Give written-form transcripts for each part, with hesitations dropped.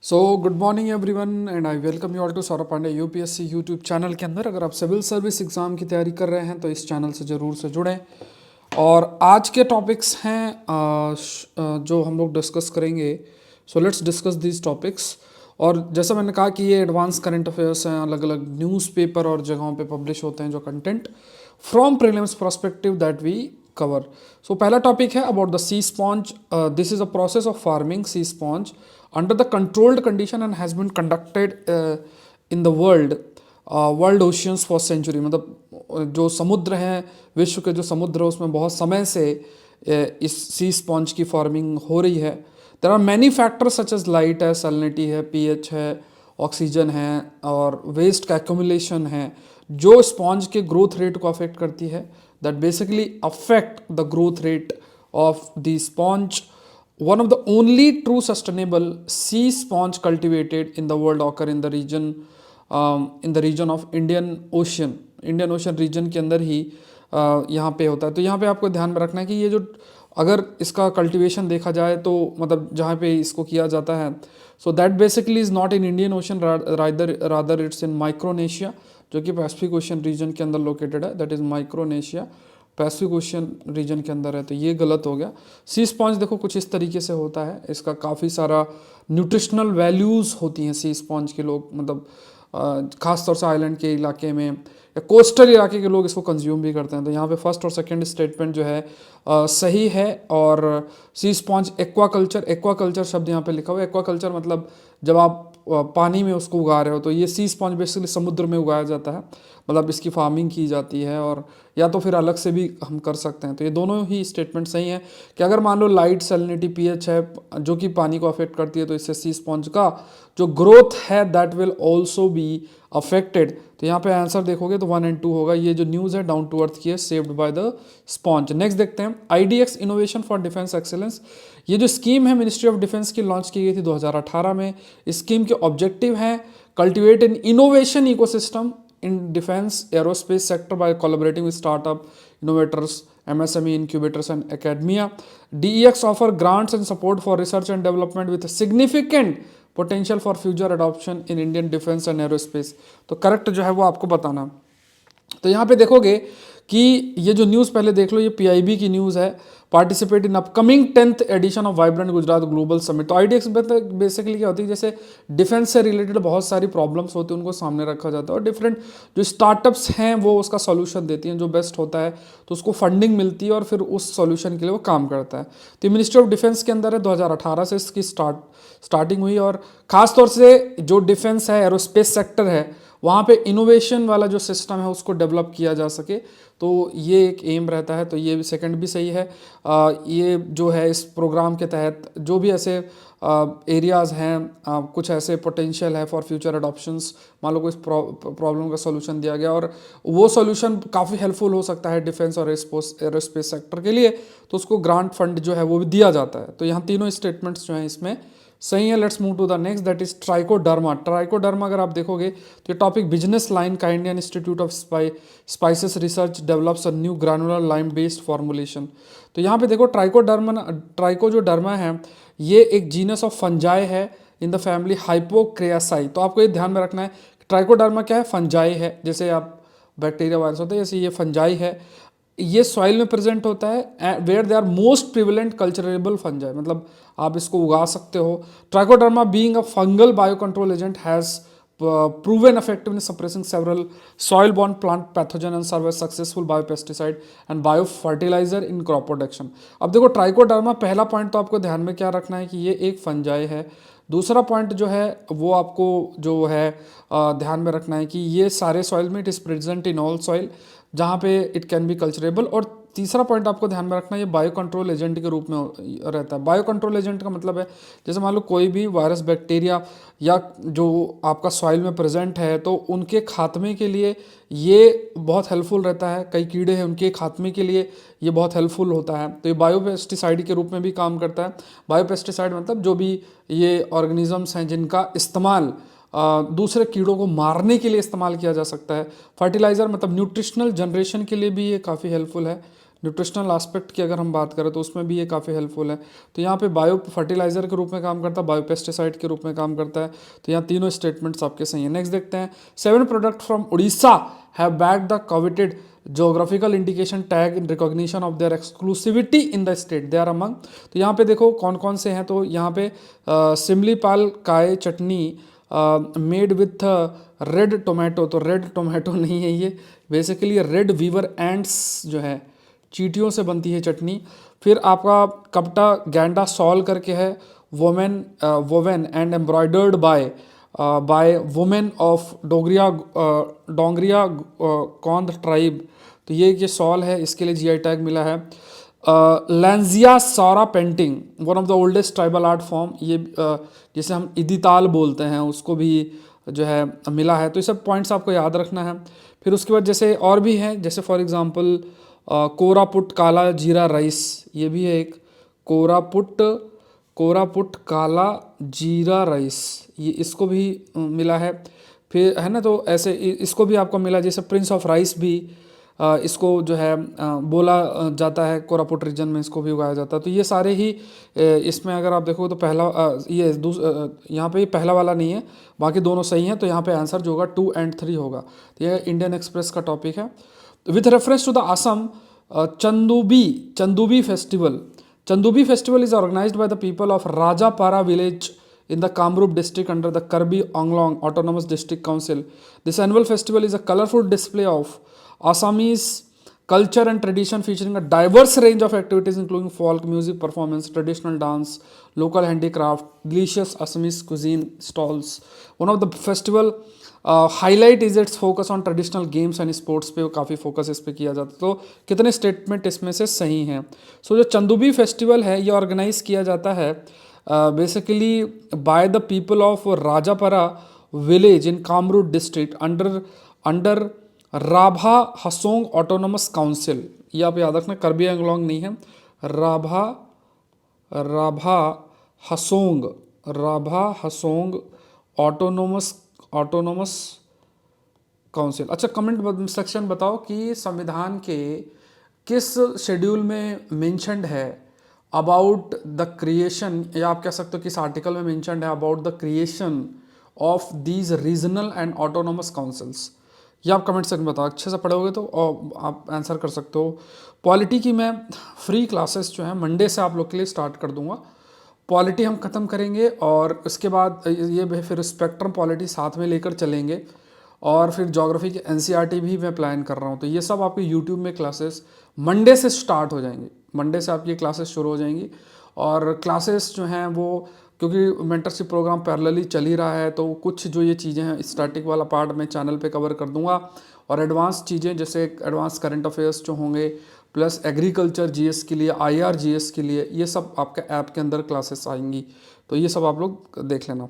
So good morning everyone and I welcome you all to Saurabh Pandey UPSC YouTube channel के अंदर। अगर आप civil service exam की तैयारी कर रहे हैं तो इस चैनल से ज़रूर से जुड़ें। और आज के टॉपिक्स हैं जो हम लोग डिस्कस करेंगे। So let's discuss these topics. और जैसा मैंने कहा कि ये एडवांस करंट अफेयर्स हैं, अलग अलग न्यूज़पेपर और जगहों पे पब्लिश होते हैं जो content from prelims perspective that we cover. So पहला टॉपिक है about the sea sponge. This is a process of farming sea sponge under the controlled condition and has been conducted in the world oceans for century। मतलब जो समुद्र हैं, विश्व के जो समुद्र है उसमें बहुत समय से इस सी स्पॉन्ज की फार्मिंग हो रही है। There are many factors such as light है, सैलिनिटी है, पीएच है, ऑक्सीजन है और वेस्ट का एक्यूमुलेशन है जो स्पॉन्ज के ग्रोथ रेट को अफेक्ट करती है। That basically affect the growth rate of the sponge. One of the only true sustainable sea sponge cultivated in the world occur in the region of Indian Ocean। Indian Ocean region के अंदर ही यहाँ पे होता है। तो यहाँ पे आपको ध्यान में रखना है कि ये जो अगर इसका कल्टीवेशन देखा जाए तो मतलब जहाँ पे इसको किया जाता है, so that basically is not in Indian ocean, rather it's in Micronesia जो कि पैसिफिक ओशन रीजन के अंदर लोकेटेड है। That is Micronesia, Pacific ocean region के अंदर है। तो ये गलत हो गया। सी स्पॉन्ज देखो कुछ इस तरीके से होता है, इसका काफ़ी सारा न्यूट्रिशनल वैल्यूज़ होती हैं सी स्पॉन्ज के। लोग मतलब खास तौर से आइलैंड के इलाके में या कोस्टल इलाके के लोग इसको कंज्यूम भी करते हैं। तो यहाँ पे फर्स्ट और सेकंड स्टेटमेंट जो है सही है। और सी स्पॉन्ज एक्वाकल्चर, एक्वाकल्चर शब्द यहाँ पे लिखा हुआ है। एक्वाकल्चर मतलब जब आप पानी में उसको उगा रहे हो, तो ये सी स्पॉन्ज बेसिकली समुद्र में उगाया जाता है, मतलब इसकी फार्मिंग की जाती है। और या तो फिर अलग से भी हम कर सकते हैं। तो ये दोनों ही स्टेटमेंट सही हैं कि अगर मान लो लाइट सैलिनिटी पीएच है जो कि पानी को अफेक्ट करती है, तो इससे सी स्पॉन्ज का जो ग्रोथ है that will also be affected. तो यहाँ पे आंसर देखोगे तो 1 और 2 होगा। ये जो न्यूज़ है डाउन टू अर्थ की है, saved by the sponge. Next देखते हैं IDX innovation for defence excellence. ये जो स्कीम है मिनिस्ट्री ऑफ डिफेंस की लॉन्च की गई थी 2018 में। इस स्कीम के ऑब्जेक्टिव हैं cultivate N innovation ecosystem in defense aerospace sector by collaborating with startup innovators, MSME incubators and academia. DEX offer grants and support for research and development with significant potential for future adoption in Indian defense and aerospace। तो correct जो है वो आपको बताना। तो यहाँ पे देखोगे कि ये जो न्यूज़ पहले देख लो, ये पीआईबी की न्यूज़ है। Participate in upcoming 10th edition of vibrant Gujarat global summit. तो आईडीएक्स बेसिकली क्या होती है, जैसे डिफेंस से रिलेटेड बहुत सारी प्रॉब्लम्स होती हैं उनको सामने रखा जाता है और डिफरेंट जो स्टार्टअप्स हैं वो उसका सॉल्यूशन देती हैं। जो बेस्ट होता है तो उसको फंडिंग मिलती है और फिर उस सॉल्यूशन के लिए वो काम करता है। तो मिनिस्ट्री ऑफ डिफेंस के अंदर है, 2018 से इसकी स्टार्टिंग हुई। और ख़ासतौर से जो डिफेंस है, एरोस्पेस सेक्टर है, वहाँ पे इनोवेशन वाला जो सिस्टम है उसको डेवलप किया जा सके, तो ये एक एम रहता है। तो ये भी सेकंड भी सही है। ये जो है इस प्रोग्राम के तहत जो भी ऐसे एरियाज़ हैं, कुछ ऐसे पोटेंशियल है फॉर फ्यूचर अडॉप्शंस, मान लो कोई प्रॉब्लम का सॉल्यूशन दिया गया और वो सॉल्यूशन काफ़ी हेल्पफुल हो सकता है डिफेंस और एरोस्पेस सेक्टर के लिए, तो उसको ग्रांट फंड जो है वो भी दिया जाता है। तो यहाँ तीनों स्टेटमेंट्स जो हैं इसमें सही है। Let's move to the next, that is trichoderma. Trichoderma अगर आप देखोगे तो ये टॉपिक बिजनेस लाइन का Indian institute of spices research develops a new granular lime based formulation. तो यहाँ पे देखो ट्राइको जो डर्मा है ये एक जीनस ऑफ फंजाई है इन द फैमिली हाइपोक्रियासाई। तो आपको ये ध्यान में रखना है ट्राइकोडर्मा क्या है, फंजाई है। जैसे आप बैक्टीरिया वायरस होते हैं, जैसे ये फंजाई है। ये सॉइल में प्रेजेंट होता है where they are most prevalent culturable fungi, मतलब आप इसको उगा सकते हो। Trichoderma being a fungal bio control agent has proven effective in suppressing several soil borne plant pathogen and serve as successful biopesticide and biofertilizer in crop production। अब देखो trichoderma, पहला point तो आपको ध्यान में क्या रखना है कि ये एक फंजाई है। दूसरा पॉइंट जो है वो आपको जो है ध्यान में रखना है कि ये सारे सॉइल में it is present in all soil जहाँ पे इट कैन बी कल्चरेबल। और तीसरा पॉइंट आपको ध्यान में रखना है ये बायो कंट्रोल एजेंट के रूप में रहता है। बायो कंट्रोल एजेंट का मतलब है जैसे मान लो कोई भी वायरस, बैक्टीरिया या जो आपका सॉइल में प्रेजेंट है तो उनके खात्मे के लिए ये बहुत हेल्पफुल रहता है। कई कीड़े हैं उनके खात्मे के लिए ये बहुत हेल्पफुल होता है। तो ये बायोपेस्टिसाइड के रूप में भी काम करता है। बायोपेस्टिसाइड मतलब जो भी ये ऑर्गेनिजम्स हैं जिनका इस्तेमाल दूसरे कीड़ों को मारने के लिए इस्तेमाल किया जा सकता है। फर्टिलाइज़र मतलब न्यूट्रिशनल जनरेशन के लिए भी ये काफ़ी हेल्पफुल है। न्यूट्रिशनल एस्पेक्ट की अगर हम बात करें तो उसमें भी ये काफ़ी हेल्पफुल है। तो यहाँ पे बायो फर्टिलाइजर के रूप में काम करता है, बायो पेस्टिसाइड के रूप में काम करता है। तो यहाँ तीनों स्टेटमेंट्स आपके सही हैं। नेक्स्ट देखते हैं, 7 product from Orissa have bag the coveted geographical indication tag in recognition of their exclusivity in the state they are among। तो यहाँ पे देखो कौन कौन से हैं। तो यहाँ पे सिमलीपाल काय चटनी मेड विथ रेड टोमेटो। तो रेड टोमेटो नहीं है ये, बेसिकली रेड वीवर एंड्स जो है चींटियों से बनती है चटनी। फिर आपका कपटा गैंडा सॉल करके है, woven and embroidered by women of Dongria Kondh tribe. तो ये सॉल है, इसके लिए जीआई टैग मिला है। Lanjia Saura painting, one of the oldest tribal art form, ये जिसे हम इदिताल बोलते हैं, उसको भी जो है मिला है। तो ये सब पॉइंट्स आपको याद रखना है। फिर उसके बाद जैसे और भी हैं, जैसे फॉर एग्जांपल कोरापुट काला जीरा राइस, ये भी है एक कोरापुट काला जीरा राइस, ये इसको भी मिला है। फिर है ना, तो ऐसे इसको भी आपको मिला। जैसे प्रिंस ऑफ राइस भी इसको जो है बोला जाता है, कोरापुट रीजन में इसको भी उगाया जाता है। तो ये सारे ही इसमें अगर आप देखो तो पहला ये यहाँ पे ये पहला वाला नहीं है, बाकी दोनों सही हैं। तो यहाँ पे आंसर जो होगा 2 और 3 होगा। तो ये इंडियन एक्सप्रेस का टॉपिक है। With reference to the Assam Chandubi festival. Chandubi festival is organized by the people of Rajapara village in the Kamrup district under the Karbi Anglong Autonomous District Council. This annual festival is a colorful display of Assamese culture and tradition, featuring a diverse range of activities including folk music performance, traditional dance, local handicraft, delicious Assamese cuisine stalls. One of the festival highlight is it's focus on traditional games and sports पे काफ़ी focus इस पे किया जाता है। तो कितने statement इसमें से सही हैं। सो जो चंदूबी फेस्टिवल है ये ऑर्गेनाइज किया जाता है basically by the people of Rajapara village in Kamrup district under Rabha Hasong autonomous council. ये आप याद रखना, कर्बी एंगलोंग नहीं है, राभा हसोंग ऑटोनोमस काउंसिल। अच्छा, कमेंट सेक्शन बताओ कि संविधान के किस शेड्यूल में मेंशन्ड है अबाउट द क्रिएशन, या आप कह सकते हो किस आर्टिकल में मेंशन्ड है about the creation of these regional and autonomous councils. ये आप कमेंट सेक्शन बताओ, अच्छे से पढ़ोगे तो आप आंसर कर सकते हो। पॉलिटी की मैं फ्री क्लासेस जो है मंडे से आप लोग के लिए स्टार्ट कर दूंगा। पॉलिटी हम ख़त्म करेंगे और उसके बाद ये फिर स्पेक्ट्रम पॉलिटी साथ में लेकर चलेंगे, और फिर ज्योग्राफी की एनसीईआरटी भी मैं प्लान कर रहा हूँ। तो ये सब आपके यूट्यूब में क्लासेस मंडे से स्टार्ट हो जाएंगी, मंडे से आपकी क्लासेस शुरू हो जाएंगी। और क्लासेस जो हैं वो, क्योंकि मेंटरशिप प्रोग्राम पैरेलली चल ही रहा है, तो कुछ जो ये चीज़ें हैं स्टैटिक वाला पार्ट मैं चैनल पे कवर कर दूंगा, और एडवांस चीज़ें जैसे एडवांस करंट अफेयर्स जो होंगे, प्लस एग्रीकल्चर जीएस के लिए, आईआर जीएस के लिए, ये सब आपके ऐप के अंदर क्लासेस आएंगी। तो ये सब आप लोग देख लेना।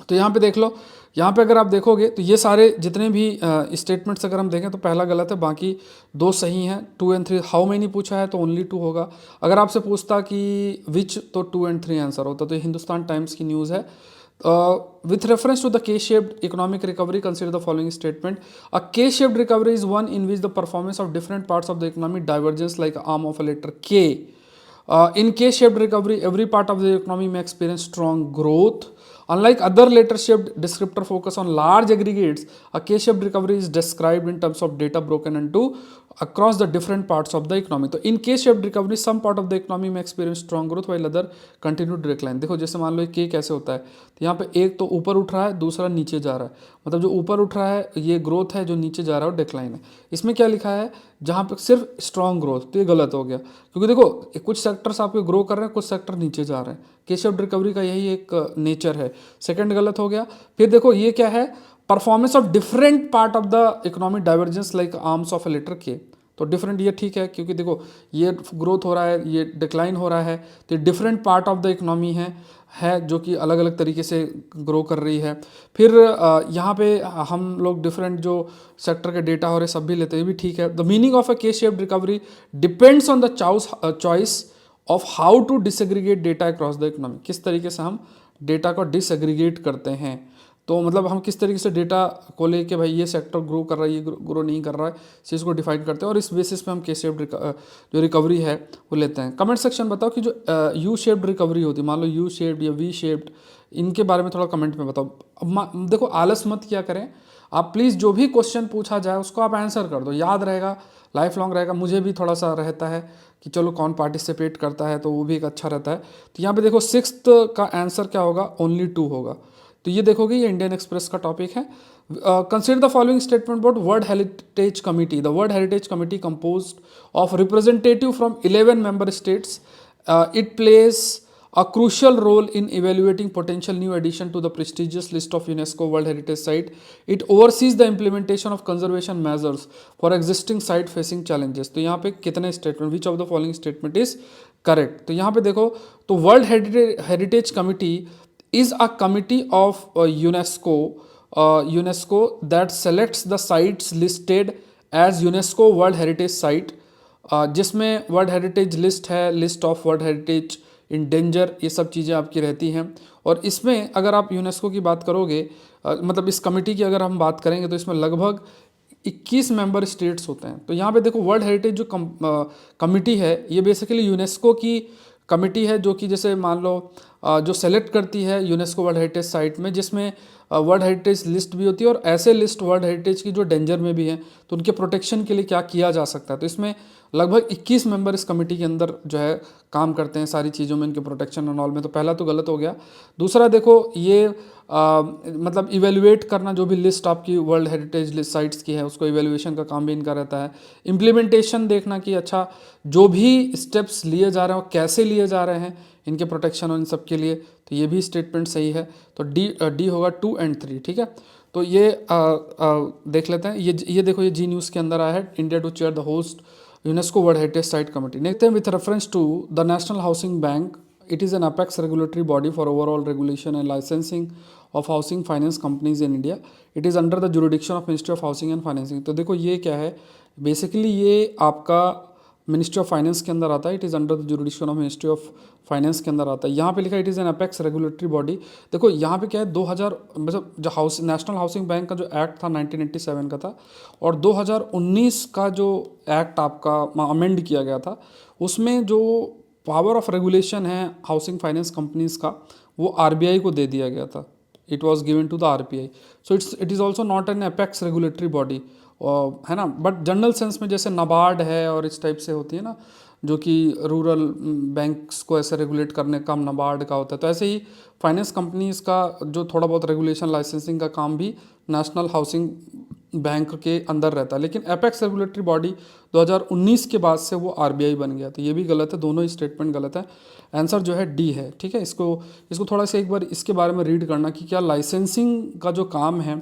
तो यहाँ पे देख लो, यहाँ पे अगर आप देखोगे तो ये सारे जितने भी स्टेटमेंट्स अगर हम देखें तो पहला गलत है, बाकी 2 सही हैं। 2 और 3 हाउ मेनी पूछा है तो ओनली 2 होगा। अगर आपसे पूछता कि विच, तो 2 और 3 आंसर होता। तो ये हिंदुस्तान टाइम्स की न्यूज़ है। With reference to the K-shaped economic recovery, consider the following statement. A K-shaped recovery is one in which the performance of different parts of the economy diverges like arm of a letter K. In K-shaped recovery, every part of the economy may experience strong growth. Unlike other letter-shaped descriptor focus on large aggregates, a K-shaped recovery is described in terms of data broken into across the different parts of the economy. तो in K-shaped recovery, some part of the economy may experience strong growth while other continue to decline. देखो जैसे मान लो K कैसे होता है, तो यहाँ पे एक तो ऊपर उठ रहा है, दूसरा नीचे जा रहा है। मतलब जो ऊपर उठ रहा है ये ग्रोथ है, जो नीचे जा रहा है वो डिक्लाइन है। इसमें क्या लिखा है, जहाँ पे सिर्फ स्ट्रॉन्ग ग्रोथ, तो ये गलत हो गया, क्योंकि देखो कुछ सेक्टर्स आपके ग्रो कर रहे हैं, कुछ सेक्टर नीचे जा रहे हैं। K-shaped रिकवरी का यही एक नेचर है। सेकंड गलत हो गया। फिर देखो ये क्या है, performance of different part of the economic divergence like arms of a letter के। तो डिफरेंट ये ठीक है, क्योंकि देखो ये ग्रोथ हो रहा है, ये डिक्लाइन हो रहा है, तो different part of the economy है जो कि अलग अलग तरीके से ग्रो कर रही है। फिर यहाँ पे हम लोग डिफरेंट जो सेक्टर के डेटा हो रहे सब भी लेते हैं, ये भी ठीक है। The meaning of a K-shaped recovery depends on the choice of how to disaggregate data across the economy. किस तरीके से हम डेटा को डिसएग्रीगेट करते हैं। तो मतलब हम किस तरीके से डेटा को लेके भाई ये सेक्टर ग्रो कर रहा है, ये ग्रो नहीं कर रहा है, इस चीज़ को डिफाइन करते हैं और इस बेसिस पे हम के शेप्ड जो रिकवरी है वो लेते हैं। कमेंट सेक्शन बताओ कि जो यू शेप्ड रिकवरी होती है, मान लो यू शेप्ड या वी शेप्ड, इनके बारे में थोड़ा कमेंट में बताओ। देखो आलस मत क्या करें आप, प्लीज़ जो भी क्वेश्चन पूछा जाए उसको आप आंसर कर दो, याद रहेगा, लाइफ लॉन्ग रहेगा। मुझे भी थोड़ा सा रहता है कि चलो कौन पार्टिसिपेट करता है तो वो भी एक अच्छा रहता है। तो यहाँ पे देखो 6th का आंसर क्या होगा, ओनली 2 होगा। तो ये देखोगे ये इंडियन एक्सप्रेस का टॉपिक है। Consider the following statement about world heritage committee. The world heritage committee composed of representative from 11 member states. It plays a crucial role in evaluating potential new addition to the prestigious list of UNESCO World Heritage Site. It oversees the implementation of conservation measures for existing site facing challenges. तो यहाँ पे कितने statement, which of the following statement is correct. तो यहाँ पे देखो, तो world heritage committee is a committee of UNESCO that selects the sites listed as UNESCO World Heritage Site, जिसमें वर्ल्ड हेरिटेज लिस्ट है, list of world heritage in danger, ये सब चीज़ें आपकी रहती हैं। और इसमें अगर आप यूनेस्को की बात करोगे, मतलब इस कमेटी की अगर हम बात करेंगे तो इसमें लगभग 21 मेंबर स्टेट्स होते हैं। तो यहाँ पे देखो वर्ल्ड हेरिटेज जो कमिटी है ये बेसिकली यूनेस्को की कमिटी है, जो कि जैसे मान लो जो सेलेक्ट करती है यूनेस्को वर्ल्ड हेरिटेज साइट में, जिसमें वर्ल्ड हेरिटेज लिस्ट भी होती है और ऐसे लिस्ट वर्ल्ड हेरिटेज की जो डेंजर में भी हैं तो उनके प्रोटेक्शन के लिए क्या किया जा सकता है। तो इसमें लगभग 21 मेंबर इस कमेटी के अंदर जो है काम करते हैं सारी चीज़ों में, इनके प्रोटेक्शन एंड ऑल में। तो पहला तो गलत हो गया। दूसरा देखो ये मतलब इवेलुएट करना, जो भी लिस्ट आपकी वर्ल्ड हेरिटेज लिस्ट साइट्स की है उसको इवेलुएशन का काम भी इनका रहता है। इम्प्लीमेंटेशन देखना कि अच्छा जो भी स्टेप्स लिए जा रहे हैं वो कैसे लिए जा रहे हैं इनके प्रोटेक्शन और इन सब के लिए। तो ये भी स्टेटमेंट सही है। तो डी होगा 2 और 3, ठीक है। तो ये देख लेते हैं। ये देखो ये जी न्यूज़ के अंदर आया है, India to chair the host UNESCO world heritage site committee. Next with reference to the national housing bank, it is an apex regulatory body for overall regulation and licensing of housing finance companies in India. It is under the jurisdiction of Ministry of Housing and Financing. तो देखो ये क्या है, basically ये आपका ministry of finance के अंदर आता है। It is under the jurisdiction of ministry of finance के अंदर आता है। यहाँ पे लिखा है it is an apex regulatory body. देखो यहाँ पे क्या है, 2000 मतलब जो नेशनल हाउसिंग बैंक का जो एक्ट था 1987 का था, और 2019 का जो एक्ट आपका अमेंड किया गया था, उसमें जो पावर ऑफ रेगुलेशन है हाउसिंग फाइनेंस कंपनीज का वो आरबीआई को दे दिया गया था। It was given to the RBI. So it is also not an apex regulatory body, है ना। बट जनरल सेंस में जैसे नाबार्ड है और इस टाइप से होती है ना, जो कि रूरल बैंक्स को ऐसे रेगुलेट करने का काम नाबार्ड का होता है, तो ऐसे ही फाइनेंस कंपनीज का जो थोड़ा बहुत रेगुलेशन लाइसेंसिंग का काम भी नेशनल हाउसिंग बैंक के अंदर रहता है। लेकिन एपेक्स रेगुलेटरी बॉडी 2019 के बाद से वो आरबीआई बन गया। तो ये भी गलत है, दोनों ही स्टेटमेंट गलत है। आंसर जो है डी है, ठीक है। इसको थोड़ा सा एक बार इसके बारे में रीड करना कि क्या लाइसेंसिंग का जो काम है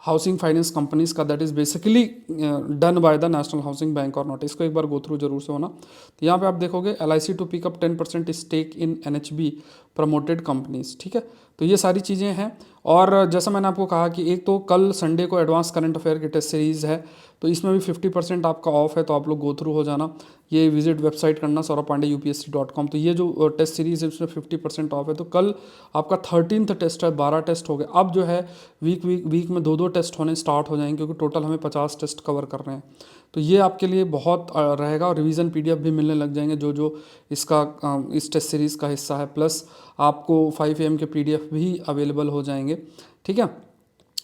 हाउसिंग फाइनेंस कंपनीज का, that is basically done by the national housing bank और नॉट। इसको एक बार गो थ्रू जरूर से होना। तो यहाँ पे आप देखोगे LIC to pick up 10% stake in NHB promoted companies, ठीक है। तो ये सारी चीज़ें हैं। और जैसा मैंने आपको कहा कि एक तो कल संडे को एडवांस करंट अफेयर की टेस्ट सीरीज़ है, तो इसमें भी 50% आपका ऑफ है, तो आप लोग गो थ्रू हो जाना। ये विजिट वेबसाइट करना saurabpandey.upsc.com। तो ये जो टेस्ट सीरीज़ है उसमें 50% ऑफ है। तो कल आपका 13th टेस्ट है, 12 टेस्ट हो गए। अब जो है वीक में 2-2 टेस्ट होने स्टार्ट हो जाएंगे, क्योंकि टोटल हमें 50 टेस्ट कवर कर रहे हैं। तो ये आपके लिए बहुत रहेगा। और रिवीजन PDF भी मिलने लग जाएंगे जो जो इसका इस टेस्ट सीरीज़ का हिस्सा है। प्लस आपको 5 AM के PDF भी अवेलेबल हो जाएंगे, ठीक है,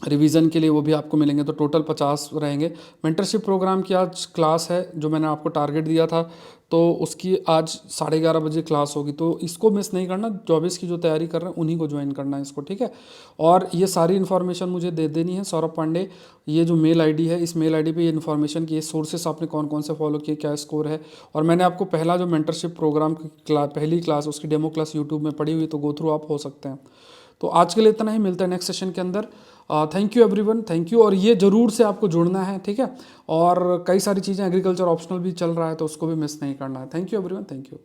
रिवीजन के लिए, वो भी आपको मिलेंगे। तो टोटल 50 रहेंगे। मेंटरशिप प्रोग्राम की आज क्लास है, जो मैंने आपको टारगेट दिया था, तो उसकी आज 11:30 बजे क्लास होगी। तो इसको मिस नहीं करना। 24 की जो तैयारी कर रहे हैं उन्हीं को ज्वाइन करना है इसको, ठीक है। और ये सारी इन्फॉर्मेशन मुझे दे देनी है सौरभ पांडे, ये जो मेल ID है, इस मेल ID पे ये इन्फॉर्मेशन की, ये सोर्सेस आपने कौन कौन से फॉलो किए, क्या स्कोर है। और मैंने आपको पहला जो मेंटरशिप प्रोग्राम की पहली क्लास, उसकी डेमो क्लास यूट्यूब में पड़ी हुई, तो गो थ्रू आप हो सकते हैं। तो आज के लिए इतना ही, मिलता है नेक्स्ट सेशन के अंदर। Thank you everyone, thank you. और ये ज़रूर से आपको जुड़ना है, ठीक है। और कई सारी चीज़ें, एग्रीकल्चर ऑप्शनल भी चल रहा है, तो उसको भी मिस नहीं करना है। Thank you everyone, thank you.